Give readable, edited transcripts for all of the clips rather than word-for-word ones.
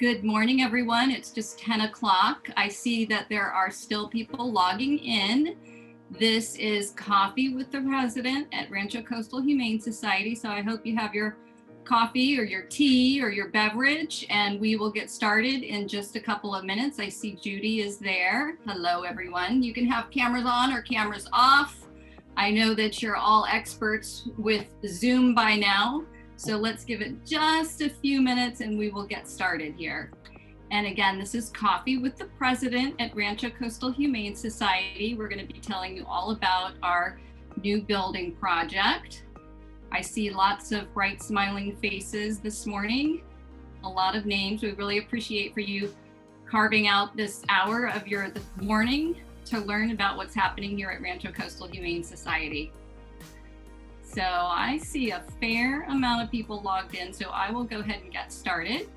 Good morning, everyone. It's just 10 o'clock. I see that there are still people logging in. This is Coffee with the President at Rancho Coastal Humane Society. So I hope you have your coffee or your tea or your beverage, and we will get started in just a couple of minutes. I see Judy is there. Hello, everyone. You can have cameras on or cameras off. I know that you're all experts with Zoom by now. So let's give it just a few minutes and we will get started here. And again, this is Coffee with the President at Rancho Coastal Humane Society. We're going to be telling you all about our new building project. I see lots of bright smiling faces this morning, a lot of names. We really appreciate for you carving out this hour of the morning to learn about what's happening here at Rancho Coastal Humane Society. So I see a fair amount of people logged in, so I will go ahead and get started.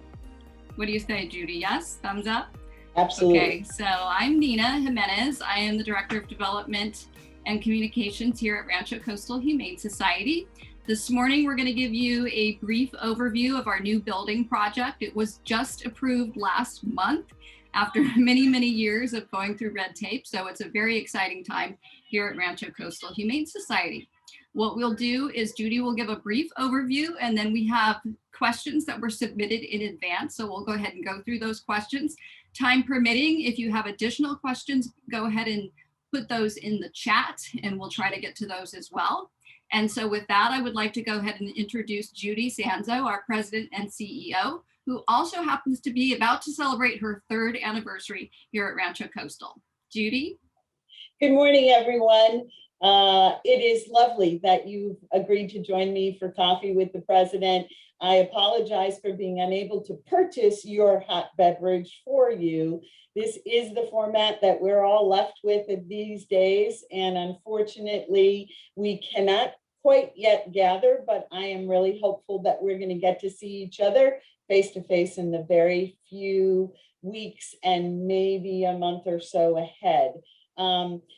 What do you say, Judy? Yes? Thumbs up? Absolutely. Okay, so I'm Nina Jimenez. I am the Director of Development and Communications here at Rancho Coastal Humane Society. This morning, we're going to give you a brief overview of our new building project. It was just approved last month after many, many years of going through red tape. So it's a very exciting time here at Rancho Coastal Humane Society. What we'll do is Judy will give a brief overview, and then we have questions that were submitted in advance. So we'll go ahead and go through those questions. Time permitting, if you have additional questions, go ahead and put those in the chat and we'll try to get to those as well. And so with that, I would like to go ahead and introduce Judy Sanzo, our President and CEO, who also happens to be about to celebrate her 3rd anniversary here at Rancho Coastal. Judy? Good morning, everyone. It is lovely that you've agreed to join me for Coffee with the President. I apologize for being unable to purchase your hot beverage for you. This is the format that we're all left with these days, and unfortunately, we cannot quite yet gather, but I am really hopeful that we're going to get to see each other face to face in the very few weeks and maybe a month or so ahead.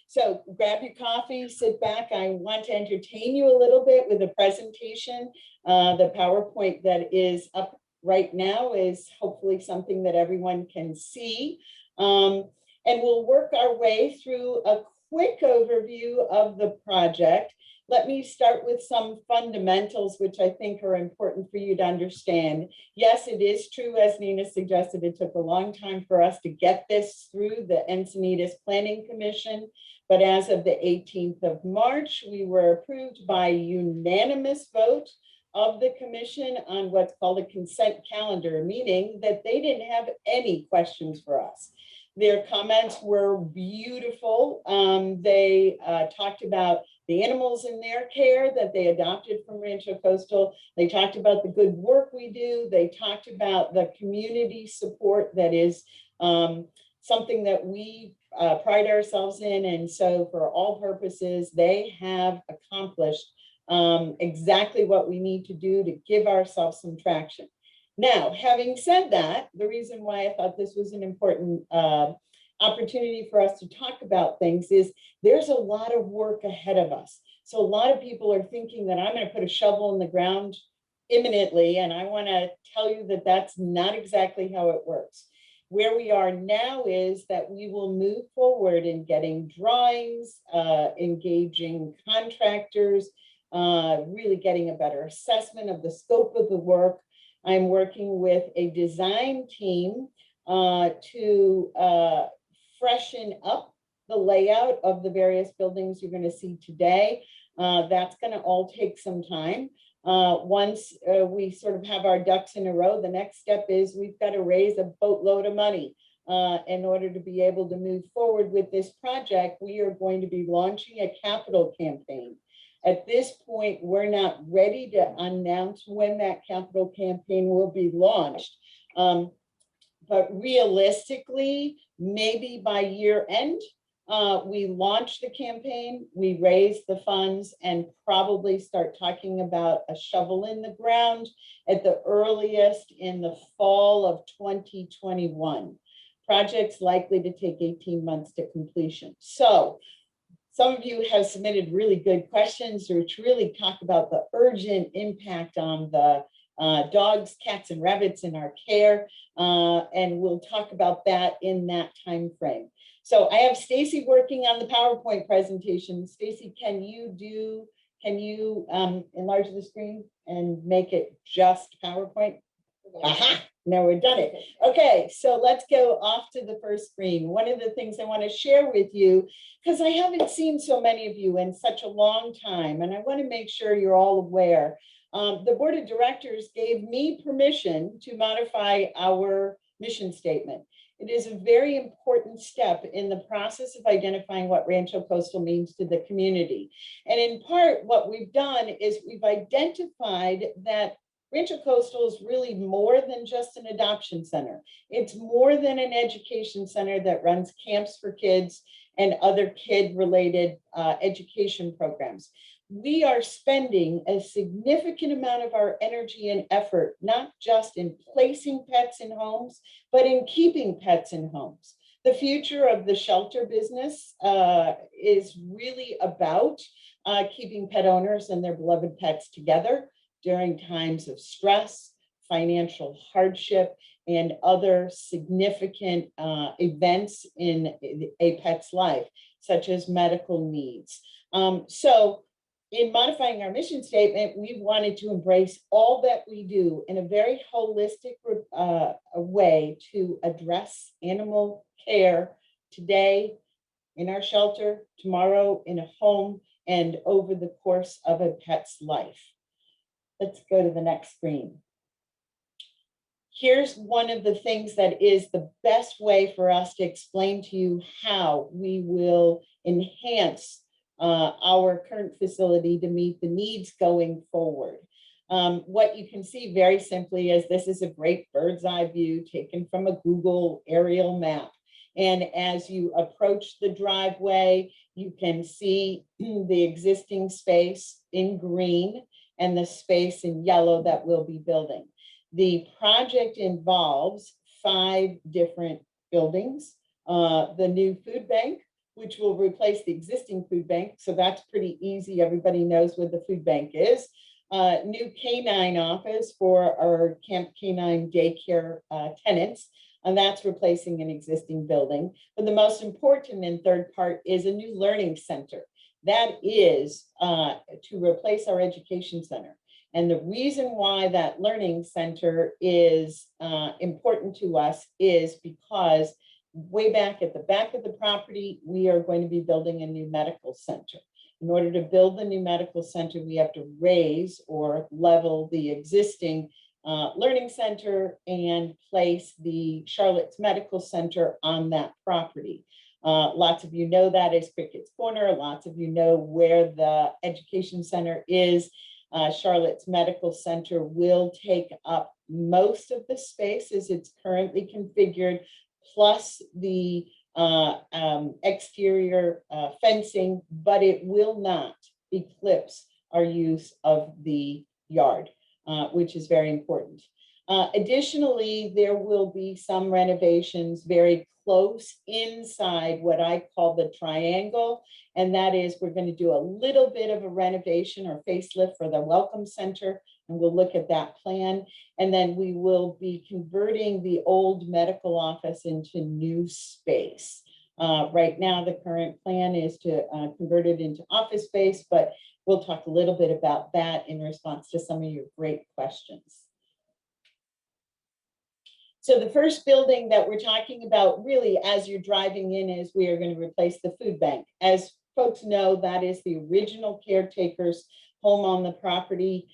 So grab your coffee, sit back. I want to entertain you a little bit with a presentation. The PowerPoint that is up right now is hopefully something that everyone can see. And we'll work our way through a quick overview of the project. Let me start with some fundamentals, which I think are important for you to understand. Yes, it is true, as Nina suggested, it took a long time for us to get this through the Encinitas Planning Commission, but as of the 18th of March, we were approved by unanimous vote of the commission on what's called a consent calendar, meaning that they didn't have any questions for us. Their comments were beautiful. They talked about the animals in their care that they adopted from Rancho Coastal. They talked about the good work we do. They talked about the community support that is something that we pride ourselves in. And so for all purposes, they have accomplished exactly what we need to do to give ourselves some traction. Now, having said that, the reason why I thought this was an important opportunity for us to talk about things is there's a lot of work ahead of us. So a lot of people are thinking that I'm going to put a shovel in the ground imminently, and I want to tell you that that's not exactly how it works. Where we are now is that we will move forward in getting drawings, engaging contractors, really getting a better assessment of the scope of the work. I'm working with a design team to freshen up the layout of the various buildings you're going to see today. That's going to all take some time. Once we sort of have our ducks in a row, the next step is we've got to raise a boatload of money in order to be able to move forward with this project. We are going to be launching a capital campaign. At this point, we're not ready to announce when that capital campaign will be launched. But realistically, maybe by year end, we launch the campaign, we raise the funds, and probably start talking about a shovel in the ground at the earliest in the fall of 2021. Project's likely to take 18 months to completion. So some of you have submitted really good questions which really talk about the urgent impact on the dogs, cats, and rabbits in our care. And we'll talk about that in that time frame. So I have Stacy working on the PowerPoint presentation. Stacy, can you enlarge the screen and make it just PowerPoint? Aha, now we've done it. Okay, so let's go off to the first screen. One of the things I want to share with you, because I haven't seen so many of you in such a long time, and I want to make sure you're all aware. The board of directors gave me permission to modify our mission statement. It is a very important step in the process of identifying what Rancho Coastal means to the community. And in part, what we've done is we've identified that Rancho Coastal is really more than just an adoption center. It's more than an education center that runs camps for kids and other kid-related education programs. We are spending a significant amount of our energy and effort, not just in placing pets in homes, but in keeping pets in homes. The future of the shelter business is really about keeping pet owners and their beloved pets together during times of stress, financial hardship, and other significant events in a pet's life, such as medical needs. So in modifying our mission statement, we wanted to embrace all that we do in a very holistic way to address animal care today in our shelter, tomorrow in a home, and over the course of a pet's life. Let's go to the next screen. Here's one of the things that is the best way for us to explain to you how we will enhance our current facility to meet the needs going forward. What you can see very simply is this is a great bird's eye view taken from a Google aerial map. And as you approach the driveway, you can see the existing space in green and the space in yellow that we'll be building. The project involves 5 different buildings. The new food bank, which will replace the existing food bank. So that's pretty easy. Everybody knows what the food bank is. New canine office for our Camp Canine daycare tenants. And that's replacing an existing building. But the most important and third part is a new learning center. That is to replace our education center. And the reason why that learning center is important to us is because way back at the back of the property, we are going to be building a new medical center. In order to build the new medical center, we have to raise or level the existing learning center and place the Charlotte's Medical Center on that property. Lots of you know that is Crickett's Corner. Lots of you know where the education center is. Charlotte's Medical Center will take up most of the space as it's currently configured, plus the exterior fencing, but it will not eclipse our use of the yard, which is very important. Additionally, there will be some renovations very close inside what I call the triangle. And that is, we're going to do a little bit of a renovation or facelift for the Welcome Center. And we'll look at that plan. And then we will be converting the old medical office into new space. Right now, the current plan is to convert it into office space, but we'll talk a little bit about that in response to some of your great questions. So the first building that we're talking about really as you're driving in is we are going to replace the food bank. As folks know, that is the original caretaker's home on the property.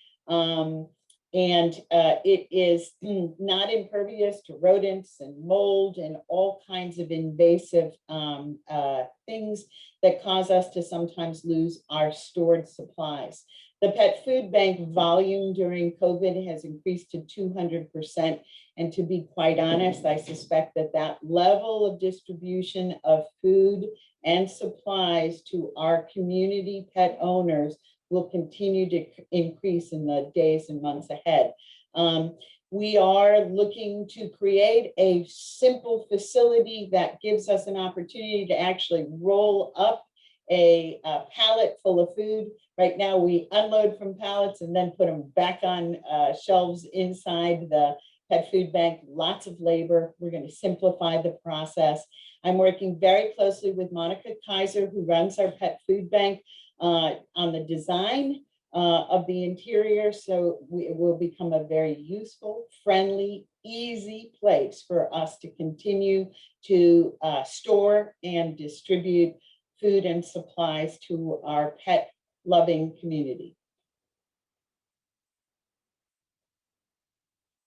It is not impervious to rodents and mold and all kinds of invasive things that cause us to sometimes lose our stored supplies. The pet food bank volume during COVID has increased to 200%. And to be quite honest, I suspect that that level of distribution of food and supplies to our community pet owners will continue to increase in the days and months ahead. We are looking to create a simple facility that gives us an opportunity to actually roll up a pallet full of food Right now, we unload from pallets and then put them back on shelves inside the pet food bank. Lots of labor. We're going to simplify the process. I'm working very closely with Monica Kaiser, who runs our pet food bank, on the design of the interior. So it will become a very useful, friendly, easy place for us to continue to store and distribute food and supplies to our pet loving community.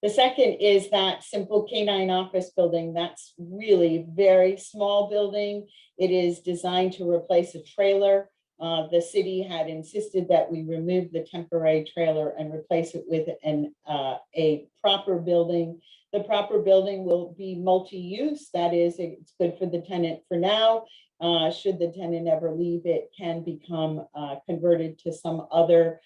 The second is that simple canine office building. That's really very small building. It is designed to replace a trailer. The city had insisted that we remove the temporary trailer and replace it with a proper building. The proper building will be multi-use. That is, it's good for the tenant for now. Should the tenant ever leave, it can become converted to some other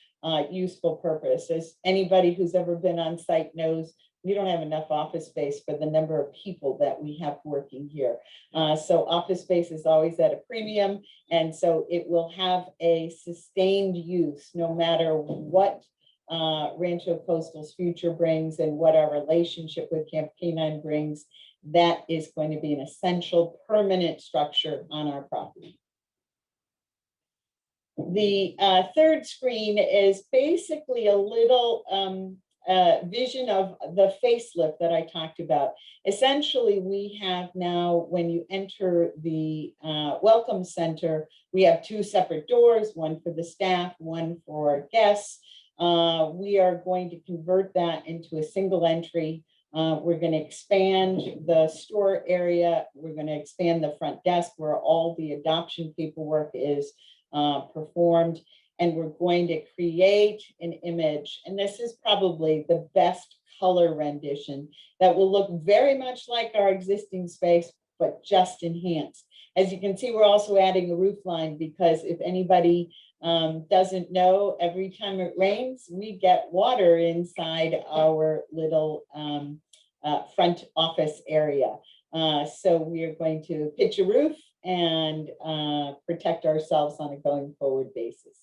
useful purpose. As anybody who's ever been on site knows, we don't have enough office space for the number of people that we have working here. So office space is always at a premium, and so it will have a sustained use no matter what Rancho Coastal's future brings and what our relationship with Camp Canine brings. That is going to be an essential permanent structure on our property. The third screen is basically a little vision of the facelift that I talked about. Essentially, we have now, when you enter the Welcome Center, we have two separate doors, one for the staff, one for guests. We are going to convert that into a single entry. We're going to expand the store area. We're going to expand the front desk where all the adoption paperwork is performed, and we're going to create an image, and this is probably the best color rendition that will look very much like our existing space, but just enhanced. As you can see, we're also adding a roof line because if anybody doesn't know, every time it rains, we get water inside our little front office area. So we are going to pitch a roof and protect ourselves on a going forward basis.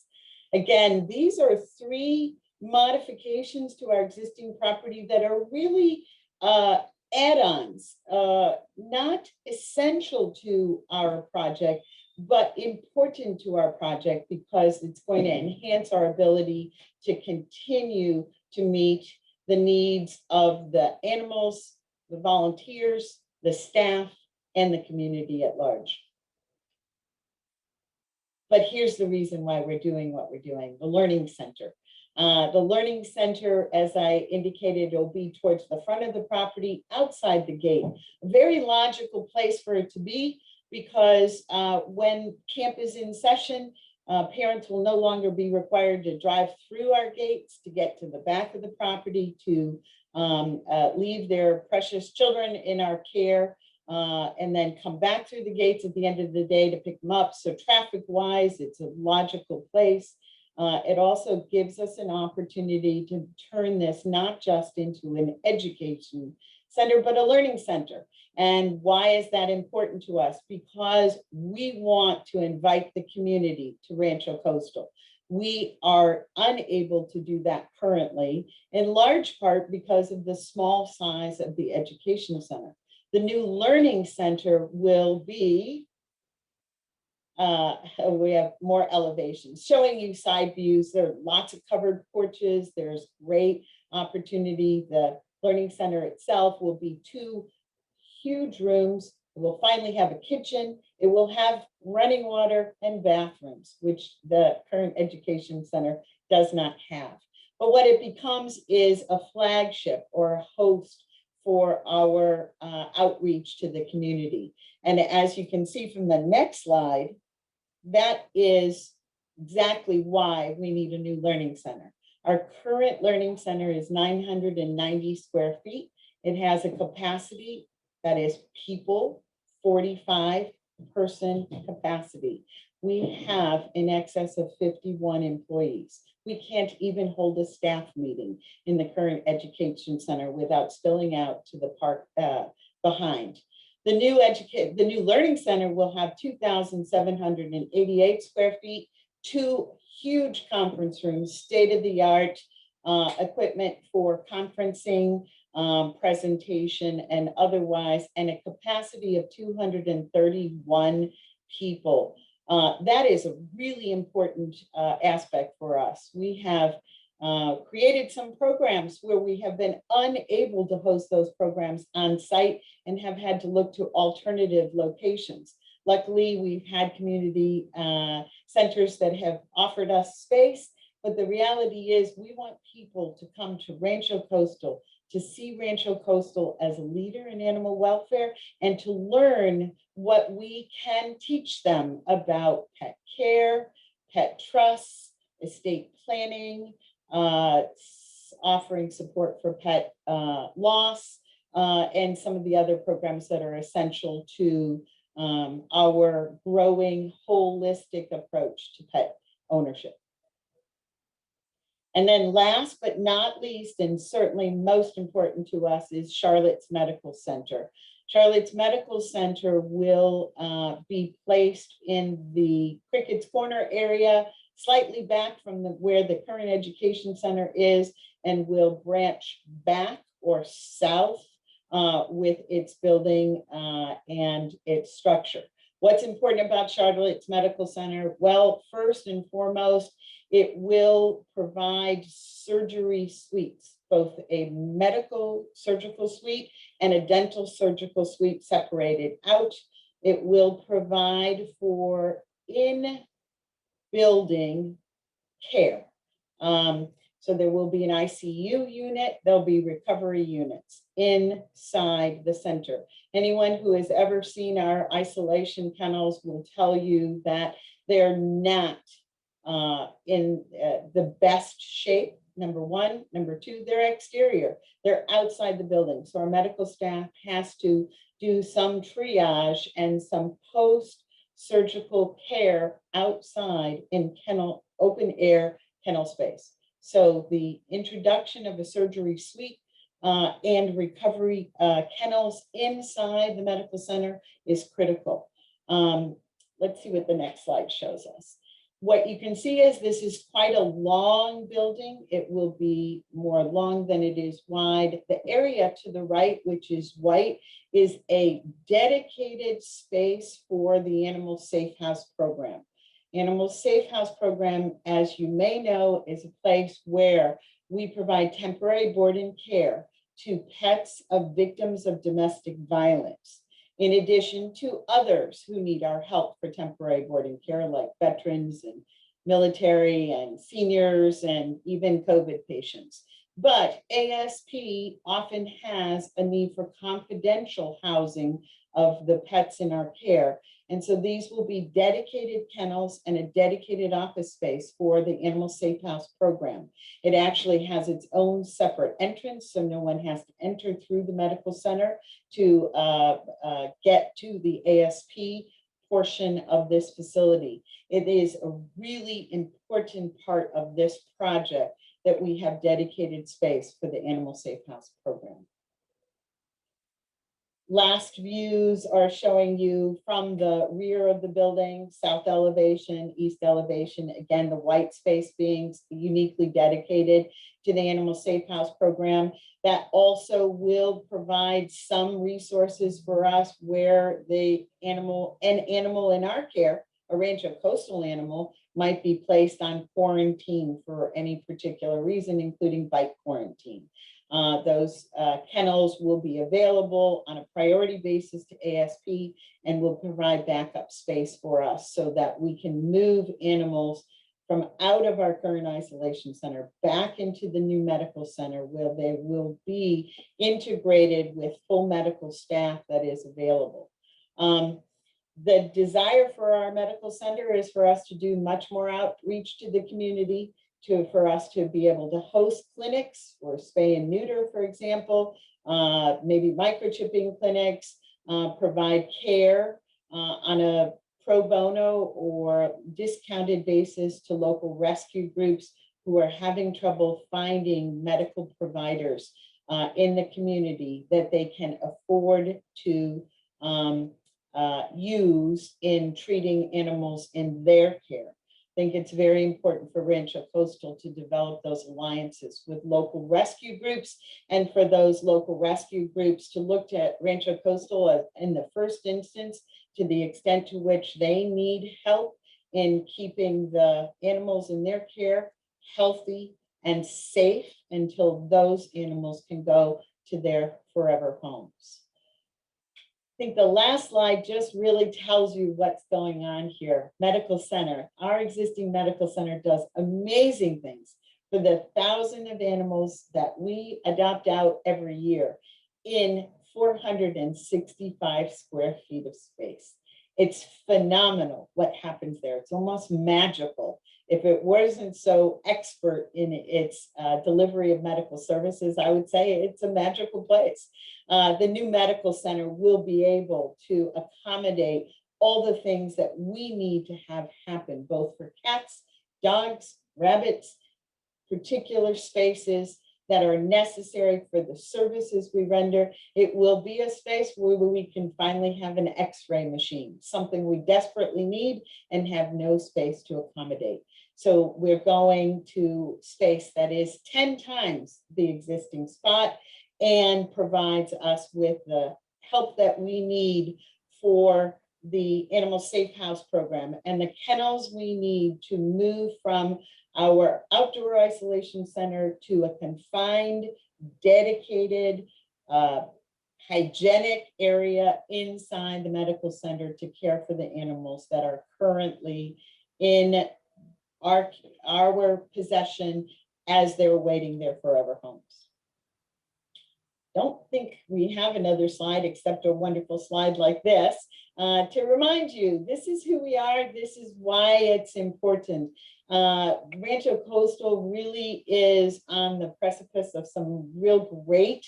Again, these are three modifications to our existing property that are really add-ons, not essential to our project, but important to our project because it's going to enhance our ability to continue to meet the needs of the animals, the volunteers, the staff, and the community at large. But here's the reason why we're doing what we're doing, the Learning Center. The Learning Center, as I indicated, will be towards the front of the property, outside the gate. A very logical place for it to be because when camp is in session, parents will no longer be required to drive through our gates to get to the back of the property to leave their precious children in our care. And then come back through the gates at the end of the day to pick them up. So traffic-wise, it's a logical place. It also gives us an opportunity to turn this not just into an education center, but a learning center. And why is that important to us? Because we want to invite the community to Rancho Coastal. We are unable to do that currently, in large part because of the small size of the education center. The new Learning Center will be, we have more elevations, showing you side views. There are lots of covered porches. There's great opportunity. The Learning Center itself will be two huge rooms. It will finally have a kitchen. It will have running water and bathrooms, which the current education center does not have. But what it becomes is a flagship or a host for our outreach to the community. And as you can see from the next slide, that is exactly why we need a new learning center. Our current learning center is 990 square feet. It has a capacity that is people, 45 person capacity. We have in excess of 51 employees. We can't even hold a staff meeting in the current education center without spilling out to the park behind. The new learning center will have 2,788 square feet, 2 huge conference rooms, state-of-the-art equipment for conferencing, presentation, and otherwise, and a capacity of 231 people. That is a really important aspect for us. We have created some programs where we have been unable to host those programs on site and have had to look to alternative locations. Luckily, we've had community centers that have offered us space, but the reality is we want people to come to Rancho Coastal, to see Rancho Coastal as a leader in animal welfare, and to learn what we can teach them about pet care, pet trusts, estate planning, offering support for pet loss, and some of the other programs that are essential to our growing holistic approach to pet ownership. And then last but not least, and certainly most important to us, is Charlotte's Medical Center. Charlotte's Medical Center will be placed in the Crickett's Corner area, slightly back from where the current education center is, and will branch back or south with its building and its structure. What's important about Charlotte's Medical Center? Well, first and foremost, it will provide surgery suites, both a medical surgical suite and a dental surgical suite separated out. It will provide for in-building care. So there will be an ICU unit, there'll be recovery units inside the center. Anyone who has ever seen our isolation kennels will tell you that they're not in the best shape, number one. Number two, they're exterior. They're outside the building. So our medical staff has to do some triage and some post-surgical care outside in kennel, open air kennel space. So the introduction of a surgery suite and recovery kennels inside the medical center is critical. Let's see what the next slide shows us. What you can see is this is quite a long building. It will be more long than it is wide. The area to the right, which is white, is a dedicated space for the Animal Safe House program. Animal Safe House program, as you may know, is a place where we provide temporary board and care to pets of victims of domestic violence, in addition to others who need our help for temporary board and care, like veterans and military and seniors and even COVID patients. But ASP often has a need for confidential housing of the pets in our care. And so these will be dedicated kennels and a dedicated office space for the Animal Safe House program. It actually has its own separate entrance, so no one has to enter through the medical center to get to the ASP portion of this facility. It is a really important part of this project that we have dedicated space for the Animal Safe House program. Last views are showing you from the rear of the building, south elevation, east elevation. Again, the white space being uniquely dedicated to the Animal Safe House program. That also will provide some resources for us where the animal, an animal in our care, a Rancho Coastal animal, might be placed on quarantine for any particular reason, including bite quarantine. Those kennels will be available on a priority basis to ASP and will provide backup space for us so that we can move animals from out of our current isolation center back into the new medical center, where they will be integrated with full medical staff that is available. The desire for our medical center is for us to do much more outreach to the community, for us to be able to host clinics for spay and neuter, for example, maybe microchipping clinics, provide care on a pro bono or discounted basis to local rescue groups who are having trouble finding medical providers in the community that they can afford to use in treating animals in their care. think it's very important for Rancho Coastal to develop those alliances with local rescue groups, and for those local rescue groups to look at Rancho Coastal in the first instance, to the extent to which they need help in keeping the animals in their care healthy and safe until those animals can go to their forever homes. I think the last slide just really tells you what's going on here. Medical center. Our existing medical center does amazing things for the thousands of animals that we adopt out every year in 465 square feet of space. It's phenomenal what happens there. It's almost magical. If it wasn't so expert in its delivery of medical services, I would say it's a magical place. The new medical center will be able to accommodate all the things that we need to have happen, both for cats, dogs, rabbits, particular spaces that are necessary for the services we render. It will be a space where we can finally have an X-ray machine, something we desperately need and have no space to accommodate. So we're going to space that is 10 times the existing spot and provides us with the help that we need for the Animal Safe House program and the kennels we need to move from our outdoor isolation center to a confined, dedicated, hygienic area inside the medical center to care for the animals that are currently in our possession as they're awaiting their forever homes. Don't think we have another slide except a wonderful slide like this to remind you, this is who we are. This is why it's important. Rancho Coastal really is on the precipice of some real great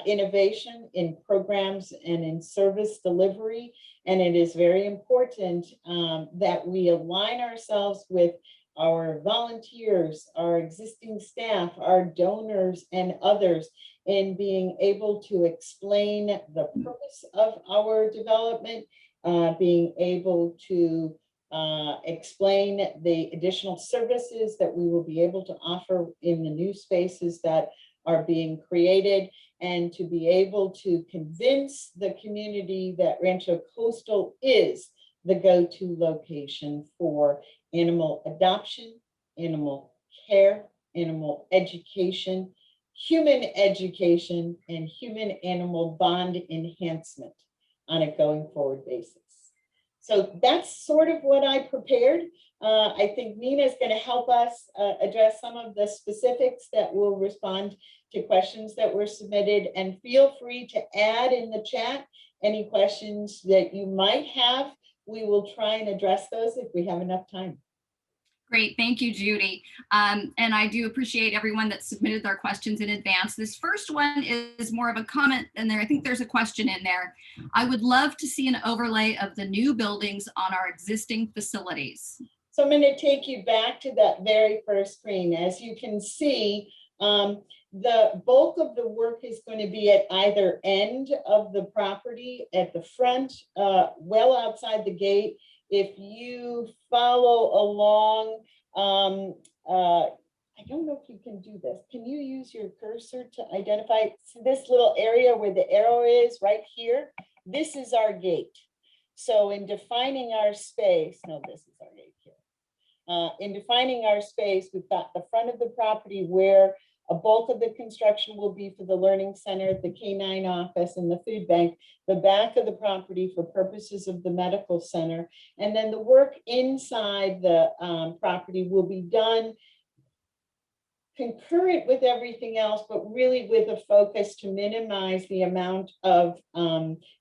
innovation in programs and in service delivery. And it is very important that we align ourselves with our volunteers, our existing staff, our donors, and others in being able to explain the purpose of our development, being able to explain the additional services that we will be able to offer in the new spaces that are being created, and to be able to convince the community that Rancho Coastal is the go-to location for animal adoption, animal care, animal education, human education, and human-animal bond enhancement on a going forward basis. So that's sort of what I prepared. I think Nina is going to help us address some of the specifics that will respond to questions that were submitted, and feel free to add in the chat any questions that you might have. We will try and address those if we have enough time. Great, thank you, Judy. And I do appreciate everyone that submitted their questions in advance. This first one is more of a comment, and I think there's a question in there. I would love to see an overlay of the new buildings on our existing facilities. So I'm going to take you back to that very first screen. As you can see, the bulk of the work is going to be at either end of the property, at the front, well outside the gate. If you follow along, I don't know if you can do this. Can you use your cursor to identify this little area where the arrow is right here? This is our gate. So in defining our space, no, this is our gate here. In defining our space, we've got the front of the property where a bulk of the construction will be for the Learning Center, the Canine Office, and the Food Bank, the back of the property for purposes of the Medical Center. And then the work inside the property will be done concurrent with everything else, but really with a focus to minimize the amount of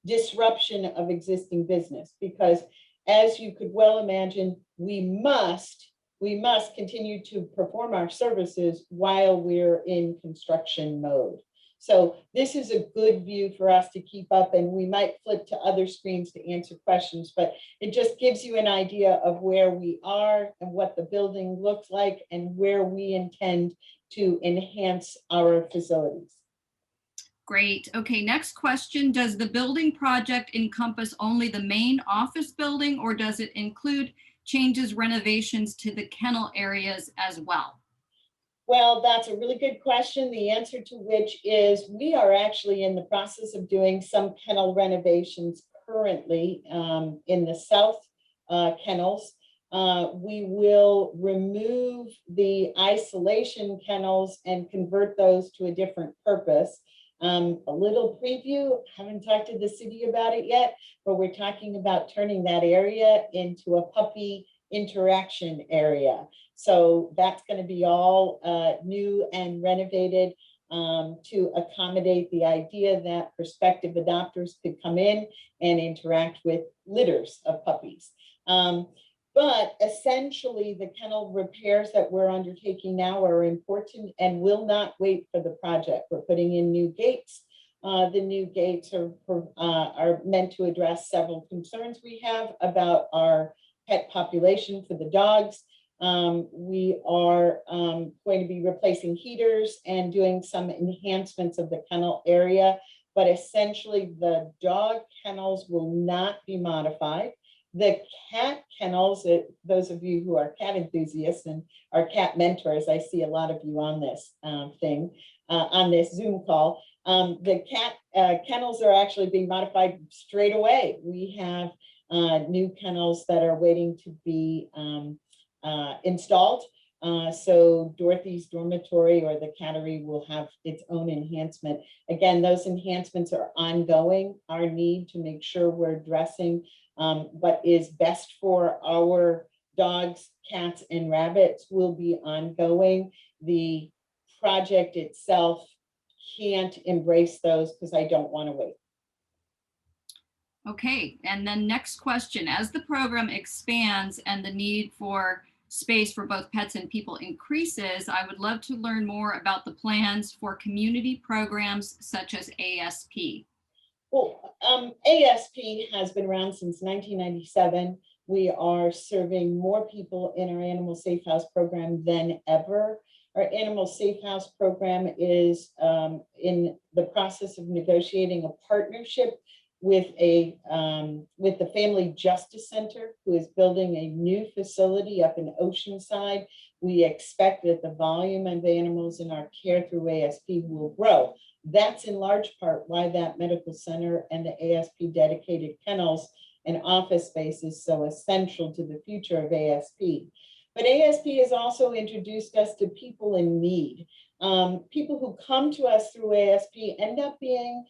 disruption of existing business. Because as you could well imagine, we must continue to perform our services while we're in construction mode. So this is a good view for us to keep up, and we might flip to other screens to answer questions, but it just gives you an idea of where we are and what the building looks like and where we intend to enhance our facilities. Great. Okay, next question. Does the building project encompass only the main office building, or does it include changes, renovations to the kennel areas as well? Well, that's a really good question. The answer to which is we are actually in the process of doing some kennel renovations currently in the south kennels. We will remove the isolation kennels and convert those to a different purpose. A little preview, haven't talked to the city about it yet, but we're talking about turning that area into a puppy interaction area. So that's going to be all new and renovated to accommodate the idea that prospective adopters could come in and interact with litters of puppies. But essentially, the kennel repairs that we're undertaking now are important and will not wait for the project. We're putting in new gates. The new gates are meant to address several concerns we have about our pet population for the dogs. We are going to be replacing heaters and doing some enhancements of the kennel area, but essentially the dog kennels will not be modified. The cat kennels, those of you who are cat enthusiasts and are cat mentors, I see a lot of you on this on this Zoom call. The cat kennels are actually being modified straight away. We have new kennels that are waiting to be installed. So Dorothy's dormitory or the cattery will have its own enhancement. Again, those enhancements are ongoing. Our need to make sure we're addressing what is best for our dogs, cats, and rabbits will be ongoing. The project itself can't embrace those because I don't want to wait. Okay, and then next question, as the program expands and the need for space for both pets and people increases, I would love to learn more about the plans for community programs such as ASP. Well, ASP has been around since 1997. We are serving more people in our Animal Safe House program than ever. Our Animal Safe House program is in the process of negotiating a partnership with the Family Justice Center, who is building a new facility up in Oceanside. We expect that the volume of animals in our care through ASP will grow. That's in large part why that medical center and the ASP dedicated kennels and office space is so essential to the future of ASP. But ASP has also introduced us to people in need. People who come to us through ASP end up being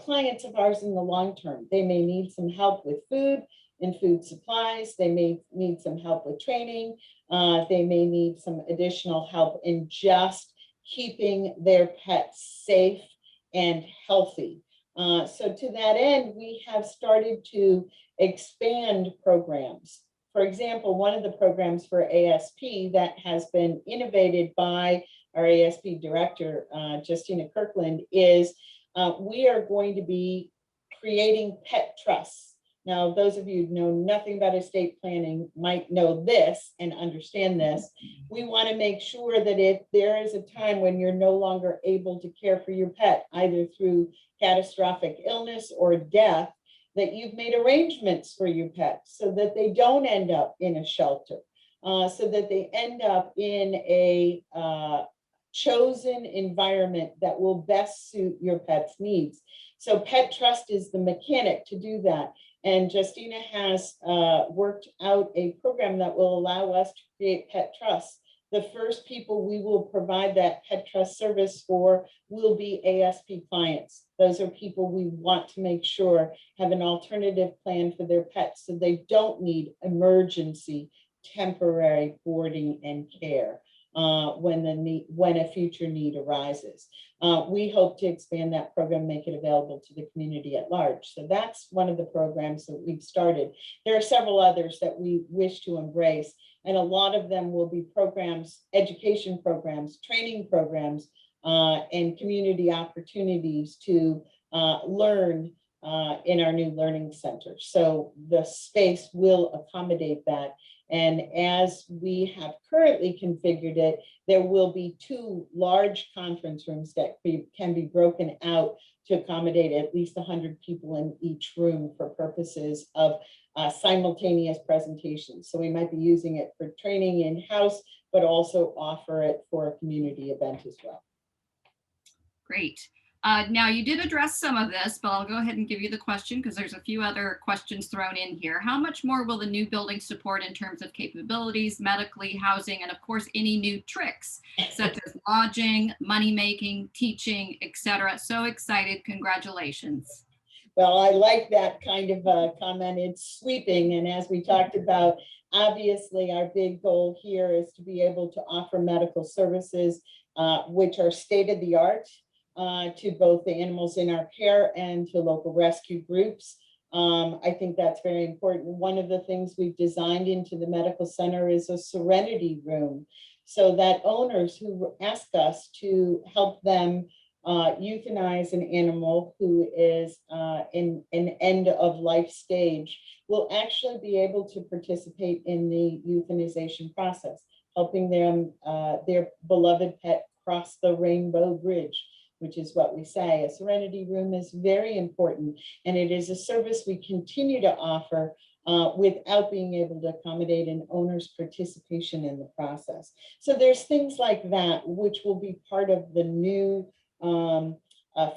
clients of ours in the long term. They may need some help with food and food supplies. They may need some help with training. They may need some additional help in just keeping their pets safe and healthy. So to that end, we have started to expand programs. For example, one of the programs for ASP that has been innovated by our ASP director, Justina Kirkland, is we are going to be creating pet trusts. Now, those of you who know nothing about estate planning might know this and understand this. We want to make sure that if there is a time when you're no longer able to care for your pet, either through catastrophic illness or death, that you've made arrangements for your pet so that they don't end up in a shelter, so that they end up in a chosen environment that will best suit your pet's needs. So Pet Trust is the mechanic to do that. And Justina has worked out a program that will allow us to create pet trusts. The first people we will provide that pet trust service for will be ASP clients. Those are people we want to make sure have an alternative plan for their pets so they don't need emergency temporary boarding and care when a future need arises. We hope to expand that program, make it available to the community at large. So that's one of the programs that we've started. There are several others that we wish to embrace, and a lot of them will be programs, education programs, training programs, and community opportunities to learn in our new learning center. So the space will accommodate that. And as we have currently configured it, there will be 2 large conference rooms that can be broken out to accommodate at least 100 people in each room for purposes of simultaneous presentations. So we might be using it for training in-house, but also offer it for a community event as well. Great. Now you did address some of this, but I'll go ahead and give you the question because there's a few other questions thrown in here. How much more will the new building support in terms of capabilities, medically, housing, and of course, any new tricks such as lodging, money making, teaching, etc.? So excited. Congratulations. Well, I like that kind of comment. It's sweeping. And as we talked about, obviously our big goal here is to be able to offer medical services, which are state of the art to both the animals in our care and to local rescue groups. I think that's very important. One of the things we've designed into the medical center is a serenity room so that owners who ask us to help them euthanize an animal who is in an end of life stage will actually be able to participate in the euthanization process, helping them, their beloved pet cross the rainbow bridge, which is what we say. A serenity room is very important, and it is a service we continue to offer without being able to accommodate an owner's participation in the process. So there's things like that, which will be part of the new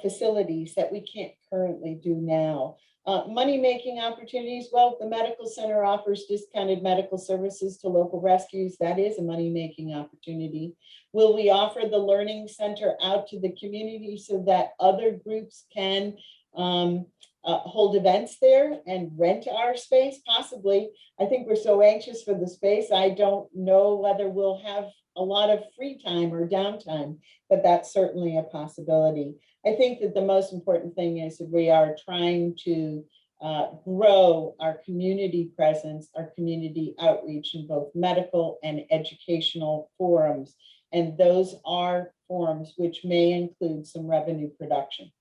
facilities that we can't currently do now. Money-making opportunities, well, the medical center offers discounted medical services to local rescues. That is a money-making opportunity. Will we offer the learning center out to the community so that other groups can hold events there and rent our space? Possibly. I think we're so anxious for the space. I don't know whether we'll have a lot of free time or downtime, but that's certainly a possibility. I think that the most important thing is that we are trying to grow our community presence, our community outreach in both medical and educational forums. And those are forums which may include some revenue production.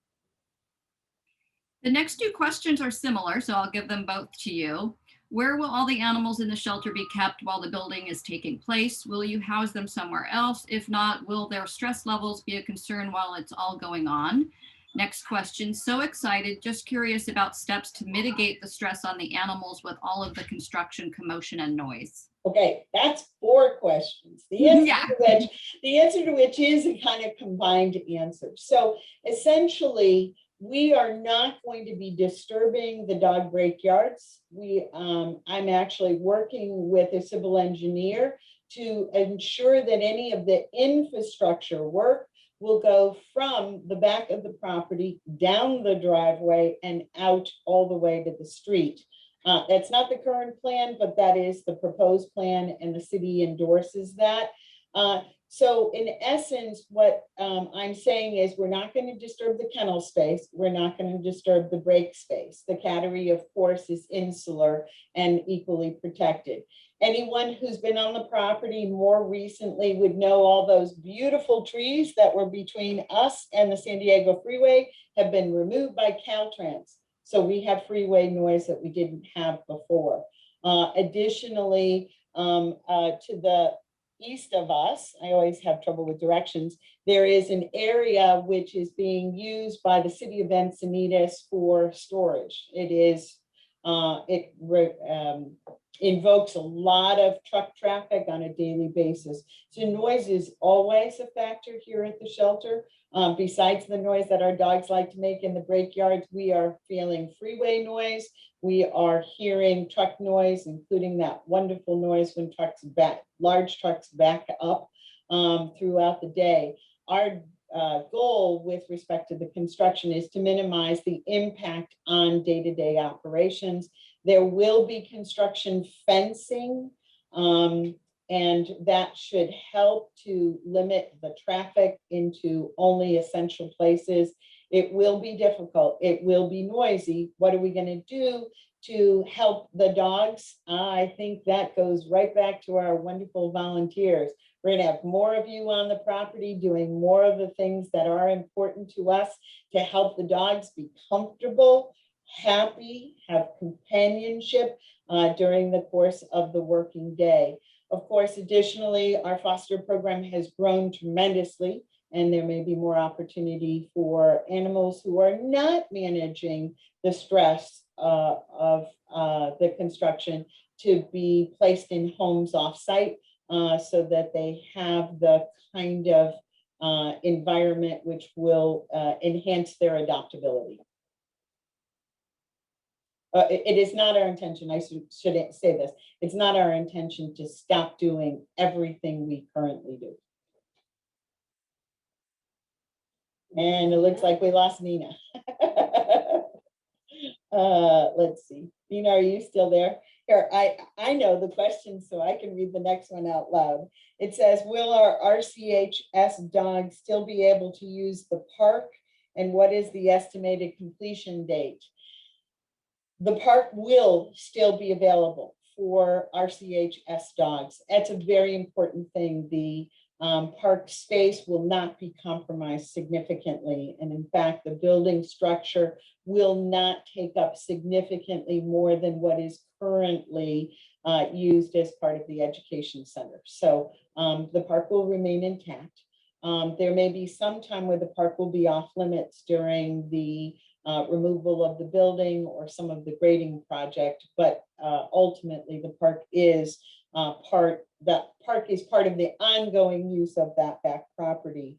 The next 2 questions are similar, so I'll give them both to you. Where will all the animals in the shelter be kept while the building is taking place? Will you house them somewhere else? If not, will their stress levels be a concern while it's all going on? Next question, so excited, just curious about steps to mitigate the stress on the animals with all of the construction, commotion, and noise. Okay, that's 4 questions. The answer to which is a kind of combined answer. So essentially, we are not going to be disturbing the dog break yards. I'm actually working with a civil engineer to ensure that any of the infrastructure work will go from the back of the property, down the driveway, and out all the way to the street. That's not the current plan, but that is the proposed plan, and the city endorses that. So in essence, what I'm saying is we're not going to disturb the kennel space. We're not going to disturb the break space. The cattery, of course, is insular and equally protected. Anyone who's been on the property more recently would know all those beautiful trees that were between us and the San Diego Freeway have been removed by Caltrans. So we have freeway noise that we didn't have before. Additionally, to the east of us, I always have trouble with directions, there is an area which is being used by the city of Encinitas for storage. It is, invokes a lot of truck traffic on a daily basis. So noise is always a factor here at the shelter. Besides the noise that our dogs like to make in the break yards, we are feeling freeway noise. We are hearing truck noise, including that wonderful noise when large trucks back up throughout the day. Our goal with respect to the construction is to minimize the impact on day-to-day operations. There will be construction fencing, and that should help to limit the traffic into only essential places. It will be difficult. It will be noisy. What are we going to do to help the dogs? I think that goes right back to our wonderful volunteers. We're going to have more of you on the property doing more of the things that are important to us to help the dogs be comfortable, happy, have companionship during the course of the working day. Of course, additionally, our foster program has grown tremendously, and there may be more opportunity for animals who are not managing the stress of the construction to be placed in homes off-site so that they have the kind of environment which will enhance their adoptability. It is not our intention, I shouldn't say this, it's not our intention to stop doing everything we currently do. And it looks like we lost Nina. Let's see, Nina, are you still there? Here, I know the question, so I can read the next one out loud. It says, will our RCHS dogs still be able to use the park? And what is the estimated completion date? The park will still be available for RCHS dogs. That's a very important thing. The park space will not be compromised significantly. And in fact, the building structure will not take up significantly more than what is currently used as part of the education center. So the park will remain intact. There may be some time where the park will be off limits during the removal of the building or some of the grading project, but ultimately the park is part of the ongoing use of that back property.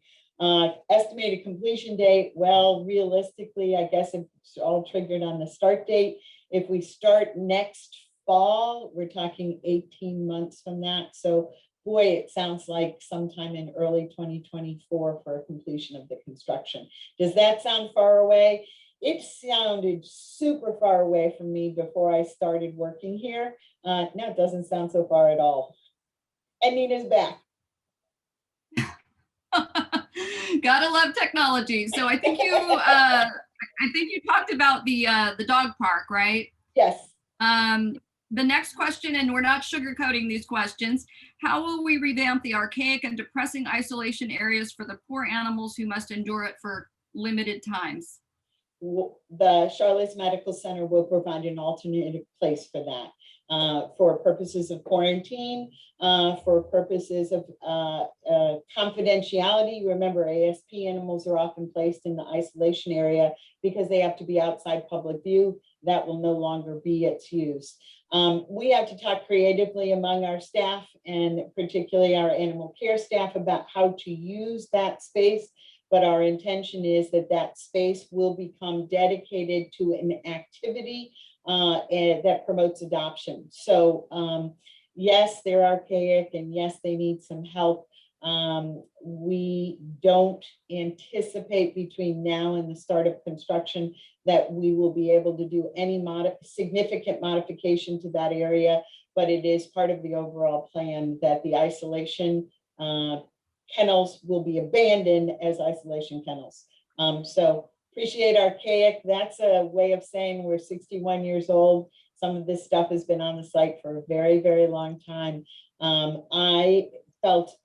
Estimated completion date, well, realistically, I guess it's all triggered on the start date. If we start next fall, we're talking 18 months from that. So boy, it sounds like sometime in early 2024 for a completion of the construction. Does that sound far away? It sounded super far away from me before I started working here. No, it doesn't sound so far at all. And Nina's back. Gotta love technology. So I think you talked about the dog park, right? Yes. The next question, and we're not sugarcoating these questions, how will we revamp the archaic and depressing isolation areas for the poor animals who must endure it for limited times? The Charlotte's Medical Center will provide an alternative place for that, for purposes of quarantine, for purposes of confidentiality. Remember, ASP animals are often placed in the isolation area because they have to be outside public view. That will no longer be its use. We have to talk creatively among our staff, and particularly our animal care staff, about how to use that space. But our intention is that that space will become dedicated to an activity and that promotes adoption. So yes, they're archaic, and yes, they need some help. We don't anticipate between now and the start of construction that we will be able to do any significant modification to that area, but it is part of the overall plan that the isolation kennels will be abandoned as isolation kennels. So appreciate archaic. That's a way of saying we're 61 years old. Some of this stuff has been on the site for a very, very long time. I felt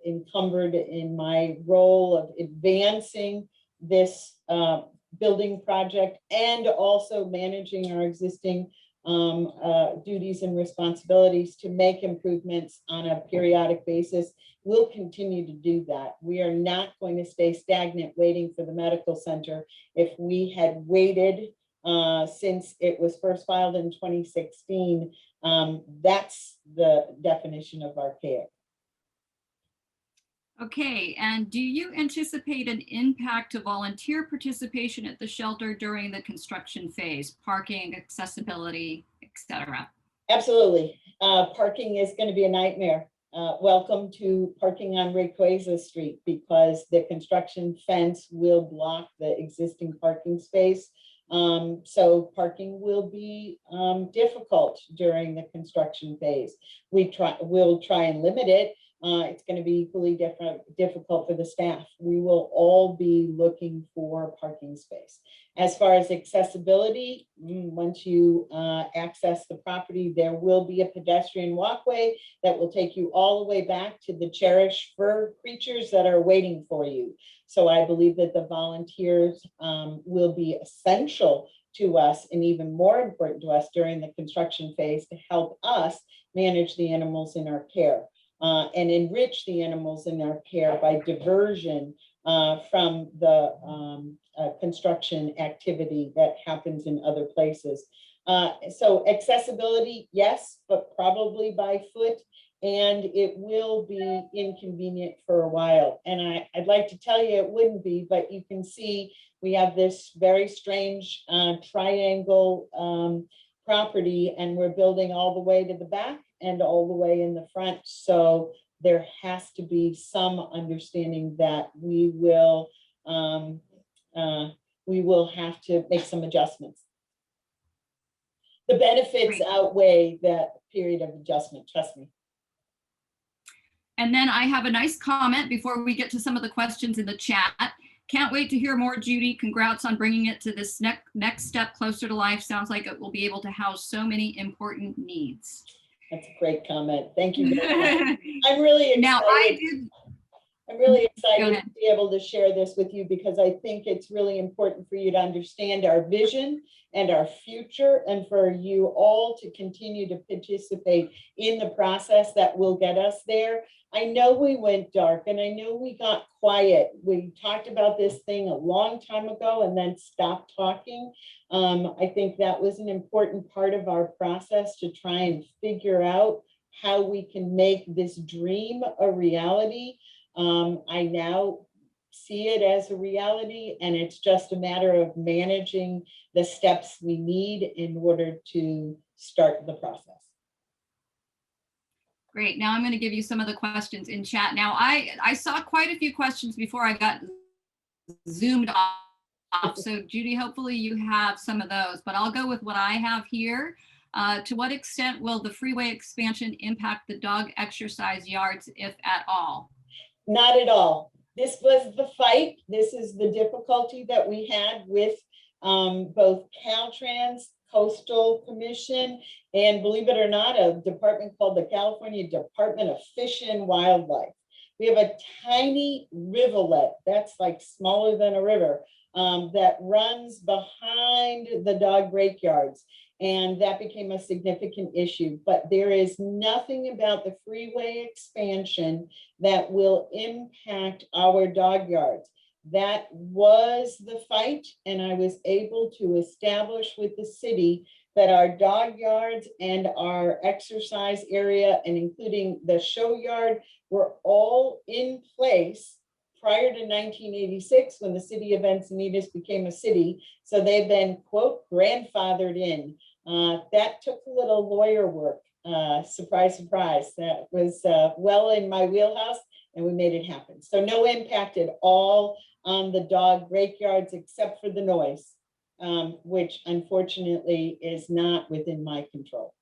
encumbered in my role of advancing this building project and also managing our existing duties and responsibilities to make improvements on a periodic basis. We'll continue to do that. We are not going to stay stagnant waiting for the medical center. If we had waited since it was first filed in 2016, that's the definition of archaic. Okay, and do you anticipate an impact to volunteer participation at the shelter during the construction phase, parking, accessibility, etc.? Absolutely. Parking is going to be a nightmare. Welcome to parking on Rayquaza Street, because the construction fence will block the existing parking space. So parking will be difficult during the construction phase. We'll try and limit it. It's going to be equally difficult for the staff. We will all be looking for parking space. As far as accessibility, once you access the property, there will be a pedestrian walkway that will take you all the way back to the cherished fur creatures that are waiting for you. So I believe that the volunteers will be essential to us and even more important to us during the construction phase to help us manage the animals in our care and enrich the animals in our care by diversion from the construction activity that happens in other places. So accessibility, yes, but probably by foot, and it will be inconvenient for a while. And I'd like to tell you it wouldn't be, but you can see we have this very strange triangle property, and we're building all the way to the back and all the way in the front. So there has to be some understanding that we will have to make some adjustments. The benefits outweigh that period of adjustment, trust me. And then I have a nice comment before we get to some of the questions in the chat. Can't wait to hear more, Judy. Congrats on bringing it to this next step closer to life. Sounds like it will be able to house so many important needs. That's a great comment. Thank you very much. I'm really excited. Now, I'm really excited to be able to share this with you because I think it's really important for you to understand our vision and our future, and for you all to continue to participate in the process that will get us there. I know we went dark and I know we got quiet. We talked about this thing a long time ago and then stopped talking. I think that was an important part of our process to try and figure out how we can make this dream a reality. I now see it as a reality, and it's just a matter of managing the steps we need in order to start the process. Great. Now I'm going to give you some of the questions in chat. Now I saw quite a few questions before I got zoomed off. So Judy, hopefully you have some of those, but I'll go with what I have here. To what extent will the Freeway expansion impact the dog exercise yards, if at all? Not at all. This was the fight. This is the difficulty that we had with both Caltrans, Coastal Commission, and believe it or not, a department called the California Department of Fish and Wildlife. We have a tiny rivulet that's like smaller than a river that runs behind the dog break yards. And that became a significant issue, but there is nothing about the Freeway expansion that will impact our dog yards. That was the fight, and I was able to establish with the city that our dog yards and our exercise area, and including the show yard, were all in place prior to 1986 when the city of Encinitas became a city. So they've been, quote, grandfathered in. That took a little lawyer work. Surprise, surprise. That was well in my wheelhouse, and we made it happen. So no impact at all on the dog break yards except for the noise, which unfortunately is not within my control.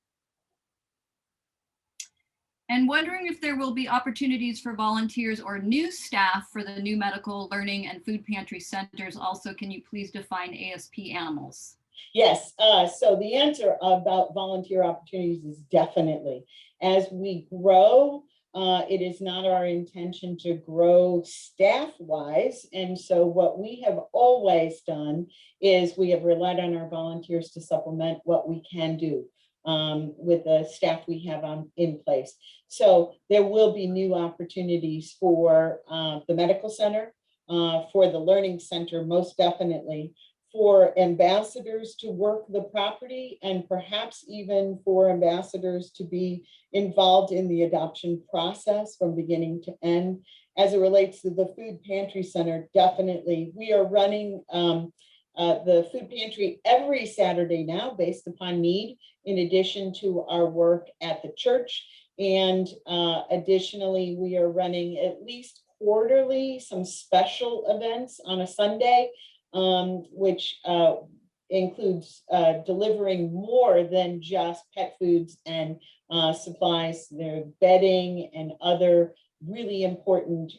And wondering if there will be opportunities for volunteers or new staff for the new medical learning and food pantry centers. Also, can you please define Asp Animals? Yes, so the answer about volunteer opportunities is definitely. As we grow, it is not our intention to grow staff-wise. And so what we have always done is we have relied on our volunteers to supplement what we can do with the staff we have in place. So there will be new opportunities for the medical center, for the learning center, most definitely, for ambassadors to work the property, and perhaps even for ambassadors to be involved in the adoption process from beginning to end. As it relates to the food pantry center, definitely. We are running the food pantry every Saturday now based upon need, in addition to our work at the church. And additionally, we are running at least quarterly some special events on a Sunday, which includes delivering more than just pet foods and supplies. There are bedding and other really important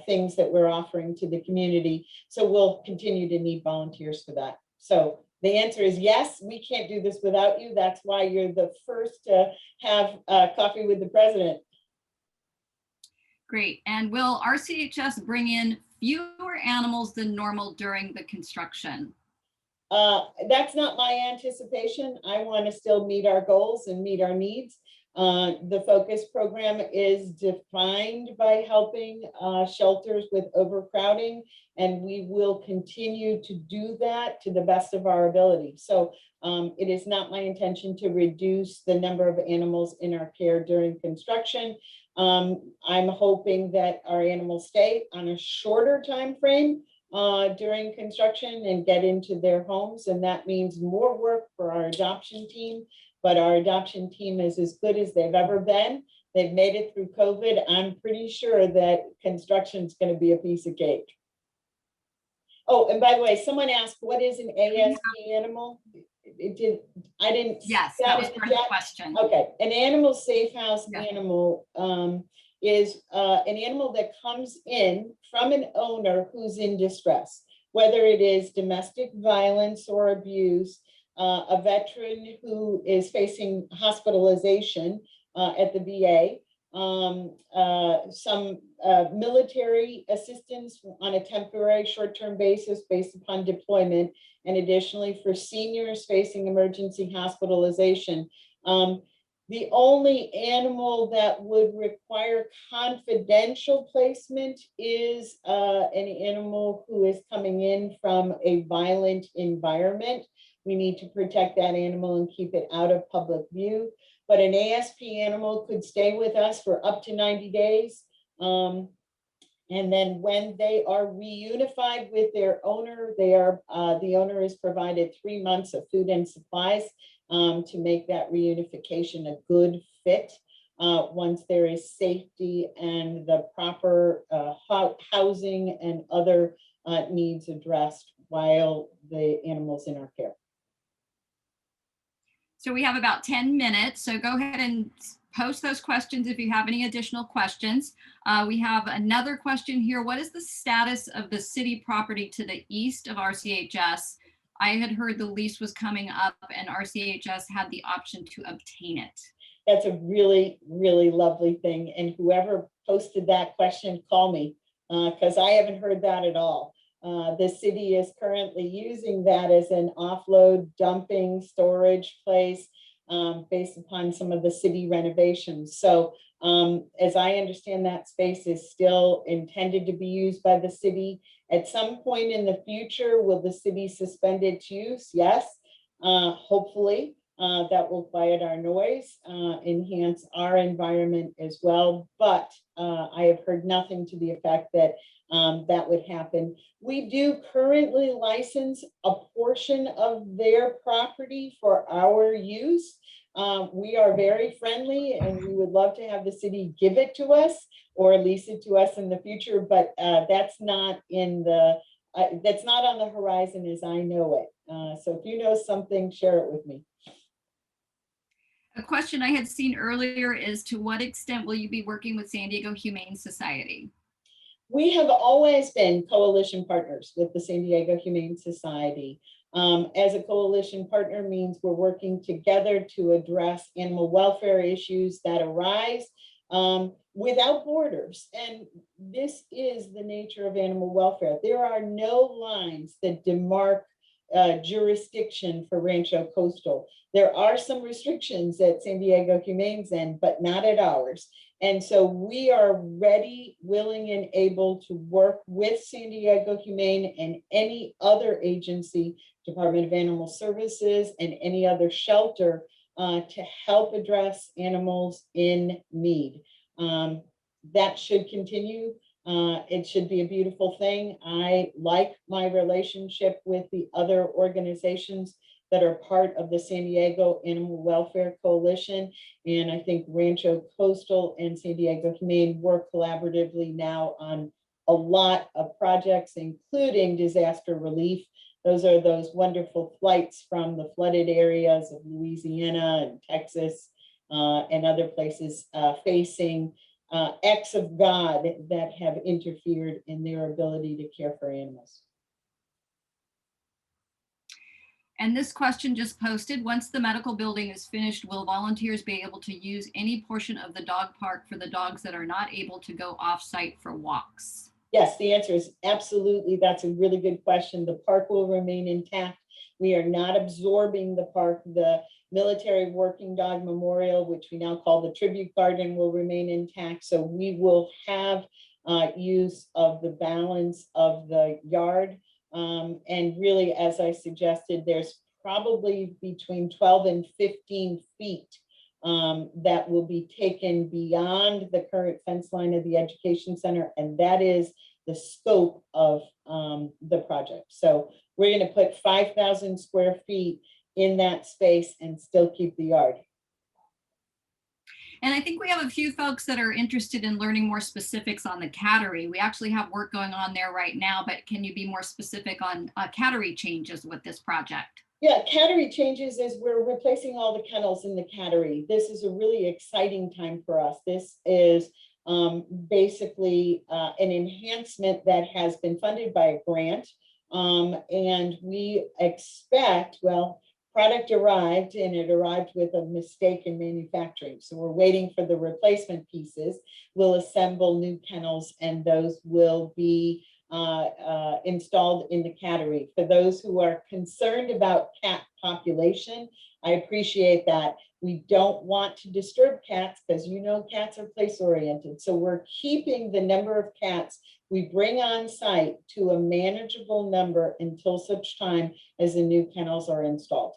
things that we're offering to the community. So we'll continue to need volunteers for that. So the answer is yes, we can't do this without you. That's why you're the first to have coffee with the president. Great. And will RCHS bring in fewer animals than normal during the construction? That's not my anticipation. I want to still meet our goals and meet our needs. The focus program is defined by helping shelters with overcrowding, and we will continue to do that to the best of our ability. So it is not my intention to reduce the number of animals in our care during construction. I'm hoping that our animals stay on a shorter time frame during construction and get into their homes. And that means more work for our adoption team, but our adoption team is as good as they've ever been. They've made it through COVID. I'm pretty sure that construction is going to be a piece of cake. Oh, and by the way, someone asked, what is an ASP animal? I didn't. Yes, that was part of the question. Okay, an animal safe house animal is an animal that comes in from an owner who's in distress, whether it is domestic violence or abuse, a veteran who is facing hospitalization at the VA, some military assistance on a temporary short-term basis based upon deployment, and additionally for seniors facing emergency hospitalization. The only animal that would require confidential placement is an animal who is coming in from a violent environment. We need to protect that animal and keep it out of public view. But an ASP animal could stay with us for up to 90 days. And then when they are reunified with their owner, the owner is provided 3 months of food and supplies to make that reunification a good fit. Once there is safety and the proper housing and other needs addressed while the animal's in our care. So we have about 10 minutes. So go ahead and post those questions if you have any additional questions. We have another question here. What is the status of the city property to the east of RCHS? I had heard the lease was coming up and RCHS had the option to obtain it. That's a really, really lovely thing. And whoever posted that question, call me, because I haven't heard that at all. The city is currently using that as an offload dumping storage place based upon some of the city renovations. So as I understand, that space is still intended to be used by the city. At some point in the future, will the city suspend its use? Yes, hopefully. That will quiet our noise, enhance our environment as well. But I have heard nothing to the effect that that would happen. We do currently license a portion of their property for our use. We are very friendly and we would love to have the city give it to us or lease it to us in the future, but that's not on the horizon as I know it. So if you know something, share it with me. A question I had seen earlier is, to what extent will you be working with San Diego Humane Society? We have always been coalition partners with the San Diego Humane Society. As a coalition partner means we're working together to address animal welfare issues that arise without borders. And this is the nature of animal welfare. There are no lines that demark jurisdiction for Rancho Coastal. There are some restrictions at San Diego Humane's end, but not at ours. And so we are ready, willing, and able to work with San Diego Humane and any other agency, Department of Animal Services, and any other shelter to help address animals in need. That should continue. It should be a beautiful thing. I like my relationship with the other organizations that are part of the San Diego Animal Welfare Coalition. And I think Rancho Coastal and San Diego Humane work collaboratively now on a lot of projects, including disaster relief. Those are those wonderful flights from the flooded areas of Louisiana and Texas and other places facing acts of God that have interfered in their ability to care for animals. And this question just posted: once the medical building is finished, will volunteers be able to use any portion of the dog park for the dogs that are not able to go off-site for walks? Yes, the answer is absolutely. That's a really good question. The park will remain intact. We are not absorbing the park. The military working dog memorial, which we now call the tribute garden, will remain intact. So we will have use of the balance of the yard. And really, as I suggested, there's probably between 12 and 15 feet that will be taken beyond the current fence line of the education center. And that is the scope of the project. So we're going to put 5,000 square feet in that space and still keep the yard. And I think we have a few folks that are interested in learning more specifics on the cattery. We actually have work going on there right now, but can you be more specific on cattery changes with this project? Yeah, cattery changes is we're replacing all the kennels in the cattery. This is a really exciting time for us. This is basically an enhancement that has been funded by a grant. And we expect, well, product arrived and it arrived with a mistake in manufacturing. So we're waiting for the replacement pieces. We'll assemble new kennels and those will be installed in the cattery. For those who are concerned about cat population, I appreciate that. We don't want to disturb cats because you know cats are place oriented. So we're keeping the number of cats we bring on site to a manageable number until such time as the new kennels are installed.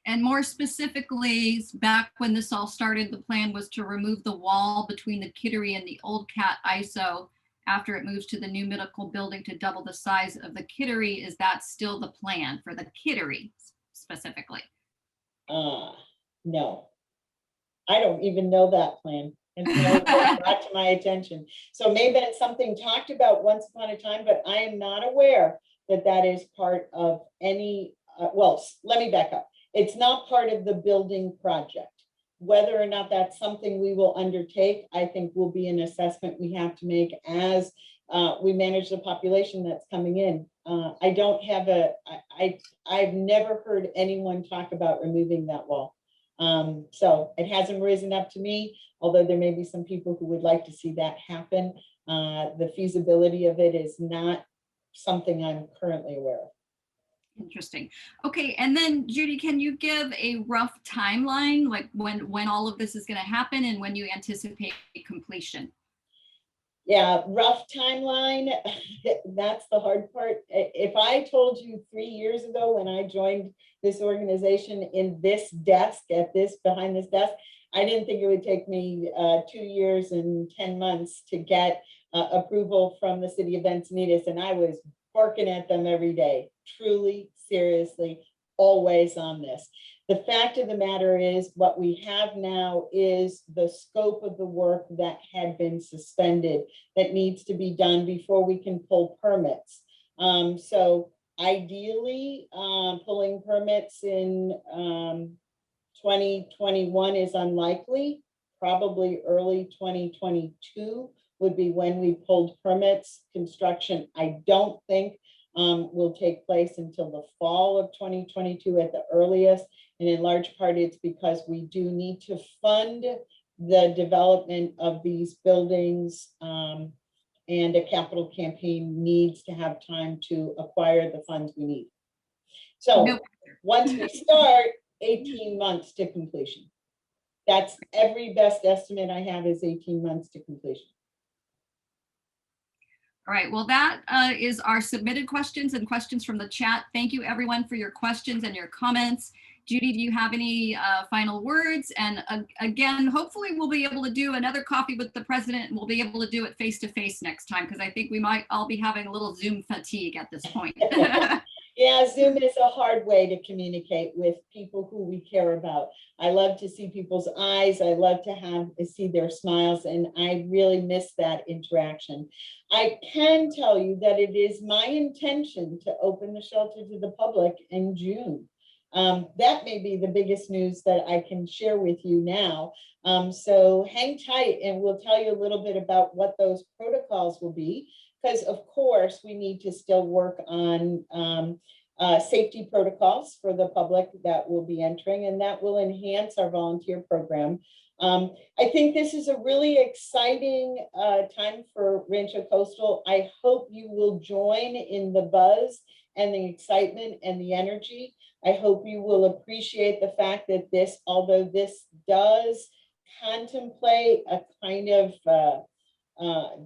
And more specifically, back when this all started, the plan was to remove the wall between the kittery and the old cat ISO after it moves to the new medical building to double the size of the kittery. Is that still the plan for the kittery specifically? No, I don't even know that plan until it was brought to my attention. So maybe it's something talked about once upon a time, but I am not aware that that is part of any, well, let me back up. It's not part of the building project. Whether or not that's something we will undertake, I think will be an assessment we have to make as we manage the population that's coming in. I don't have I've never heard anyone talk about removing that wall. So it hasn't risen up to me, although there may be some people who would like to see that happen. The feasibility of it is not something I'm currently aware of. Interesting. Okay, and then Judy, can you give a rough timeline, like when all of this is going to happen and when you anticipate completion? Yeah, rough timeline. That's the hard part. If I told you 3 years ago when I joined this organization in this desk, behind this desk, I didn't think it would take me 2 years and 10 months to get approval from the city of Encinitas, and I was barking at them every day, truly, seriously, always on this. The fact of the matter is what we have now is the scope of the work that had been suspended that needs to be done before we can pull permits. So ideally, pulling permits in 2021 is unlikely. Probably early 2022 would be when we pulled permits. Construction, I don't think will take place until the fall of 2022 at the earliest. And in large part, it's because we do need to fund the development of these buildings, and a capital campaign needs to have time to acquire the funds we need. So once we start, 18 months to completion. That's every best estimate I have is 18 months to completion. All right, well, that is our submitted questions and questions from the chat. Thank you everyone for your questions and your comments. Judy, do you have any final words? And again, hopefully we'll be able to do another coffee with the president and we'll be able to do it face-to-face next time, because I think we might all be having a little Zoom fatigue at this point. Yeah, Zoom is a hard way to communicate with people who we care about. I love to see people's eyes. I love to see their smiles, and I really miss that interaction. I can tell you that it is my intention to open the shelter to the public in June. That may be the biggest news that I can share with you now. So hang tight and we'll tell you a little bit about what those protocols will be. Because of course we need to still work on safety protocols for the public that will be entering, and that will enhance our volunteer program. I think this is a really exciting time for Rancho Coastal. I hope you will join in the buzz and the excitement and the energy. I hope you will appreciate the fact that this, although this does contemplate a kind of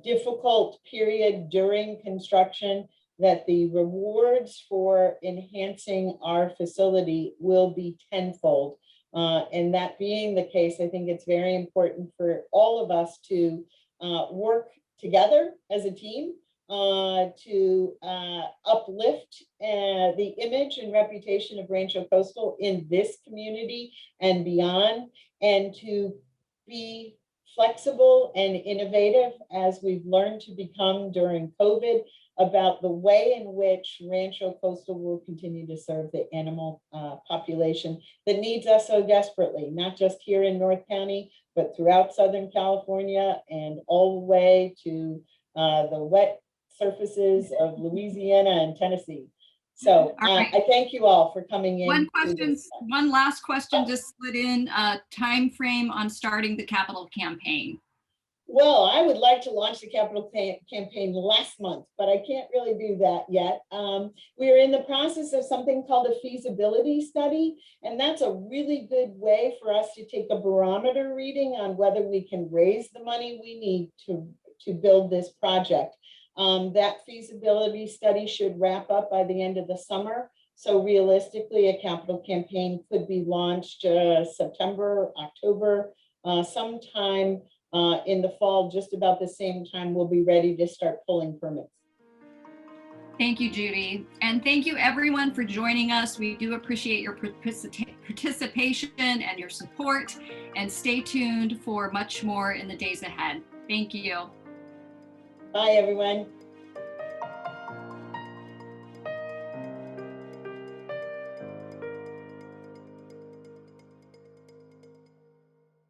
difficult period during construction, that the rewards for enhancing our facility will be tenfold. And that being the case, I think it's very important for all of us to work together as a team to uplift the image and reputation of Rancho Coastal in this community and beyond, and to be flexible and innovative as we've learned to become during COVID about the way in which Rancho Coastal will continue to serve the animal population that needs us so desperately, not just here in North County, but throughout Southern California and all the way to the wet surfaces of Louisiana and Tennessee. So right. I thank you all for coming in. One last question just slid in, time frame on starting the capital campaign. Well, I would like to launch the capital campaign last month, but I can't really do that yet. We are in the process of something called a feasibility study, and that's a really good way for us to take a barometer reading on whether we can raise the money we need to build this project. That feasibility study should wrap up by the end of the summer. So realistically, a capital campaign could be launched September, October, sometime in the fall, just about the same time we'll be ready to start pulling permits. Thank you, Judy. And thank you everyone for joining us. We do appreciate your participation and your support, and stay tuned for much more in the days ahead. Thank you. Bye, everyone.